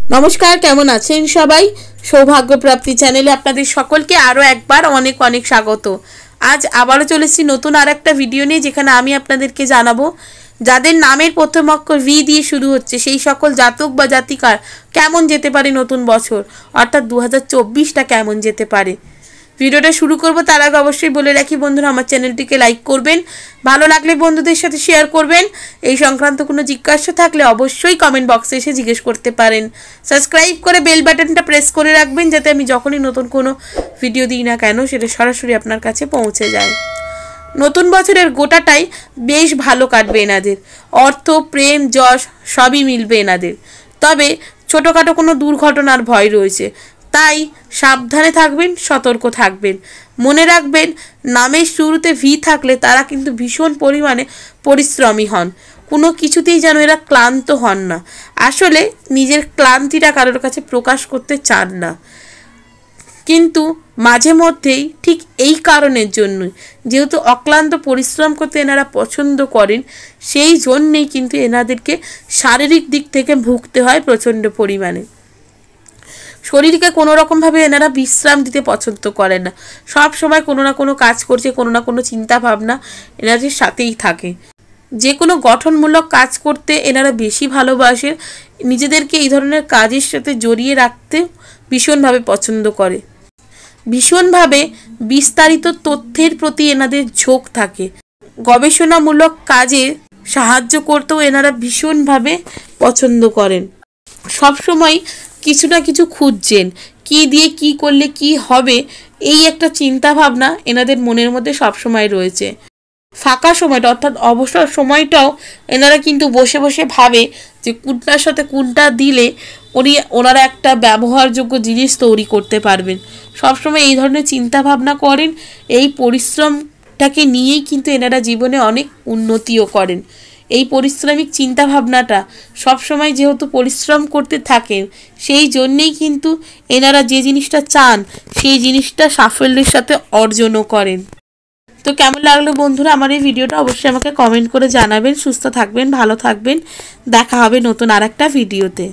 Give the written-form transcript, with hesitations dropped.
नमस्कार केमन आছেন सबाई सौभाग्य प्राप्ति चैनेले आपनादेर सकलके आरो एकबार अनेक अनेक स्वागत। आज आबारो चले एसेछि नतून आरेकटा भिडियो निये जेखाने आमि आपनादेरके जानाबो जादेर नामेर प्रथम अक्षर भि दिये शुरू होच्छे सेई सकल जातक बा जातिकार केमन जेते पारे नतून बछर अर्थात 2024टा केमन जेते पारे। ভিডিওটা শুরু করব তার আগে অবশ্যই বলে রাখি বন্ধুরা আমার চ্যানেলটিকে লাইক করবেন, ভালো লাগলে বন্ধুদের সাথে শেয়ার করবেন। এই সংক্রান্ত কোনো জিজ্ঞাসা থাকলে অবশ্যই কমেন্ট বক্সে এসে জিজ্ঞেস করতে পারেন। সাবস্ক্রাইব করে বেল বাটনটা প্রেস করে রাখবেন যাতে আমি যখনই নতুন কোনো ভিডিও দিই না কেন সেটা সরাসরি আপনার কাছে পৌঁছে যায়। নতুন বছরের গোটাটাই বেশ ভালো কাটবে এনাদের, অর্থ প্রেম যশ সবই মিলবে এনাদের। তবে ছোটোখাটো কোনো দুর্ঘটনার ভয় রয়েছে, তাই সাবধানে থাকবেন, সতর্ক থাকবেন। মনে রাখবেন নামের শুরুতে ভি থাকলে তারা কিন্তু ভীষণ পরিমাণে পরিশ্রমী হন, কোনো কিছুতেই যেন এরা ক্লান্ত হন না। আসলে নিজের ক্লান্তিটা কারোর কাছে প্রকাশ করতে চান না, কিন্তু মাঝে মধ্যেই ঠিক এই কারণের জন্যই যেহেতু অক্লান্ত পরিশ্রম করতে এনারা পছন্দ করেন সেই জন্যেই কিন্তু এনাদেরকে শারীরিক দিক থেকে ভুগতে হয় প্রচণ্ড পরিমাণে। শরীরকে কোনো রকমভাবে এনারা বিশ্রাম দিতে পছন্দ করেন না, সব সময় কোনো না কোনো কাজ করছে, কোনো না কোনো চিন্তা ভাবনা এনাদের সাথেই থাকে। যে কোনো গঠনমূলক কাজ করতে এনারা বেশি ভালোবাসেন, নিজেদেরকে এই ধরনের কাজের সাথে জড়িয়ে রাখতে ভীষণভাবে পছন্দ করে। ভীষণভাবে বিস্তারিত তথ্যের প্রতি এনাদের ঝোঁক থাকে, গবেষণামূলক কাজে সাহায্য করতেও এনারা ভীষণভাবে পছন্দ করেন। সবসময় কিছু না কিছু খুঁজছেন, কি দিয়ে কি করলে কি হবে এই একটা চিন্তা ভাবনা এনাদের মনের মধ্যে সব সময় রয়েছে। ফাঁকা সময়টা অর্থাৎ অবসর সময়টাও এনারা কিন্তু বসে বসে ভাবে যে কোনটার সাথে কোনটা দিলে ওনারা একটা ব্যবহারযোগ্য জিনিস তৈরি করতে পারবেন। সবসময় এই ধরনের চিন্তা ভাবনা করেন, এই পরিশ্রমটাকে নিয়েই কিন্তু এনারা জীবনে অনেক উন্নতিও করেন। এই পরিশ্রমিক চিন্তা ভাবনাটা সবসময় যেহেতু পরিশ্রম করতে থাকেন সেই জন্যেই কিন্তু এনারা যে জিনিসটা চান সেই জিনিসটা সাফল্যের সাথে অর্জনও করেন। তো কেমন লাগলো বন্ধুরা আমার এই ভিডিওটা অবশ্যই আমাকে কমেন্ট করে জানাবেন। সুস্থ থাকবেন, ভালো থাকবেন, দেখা হবে নতুন আরেকটা ভিডিওতে।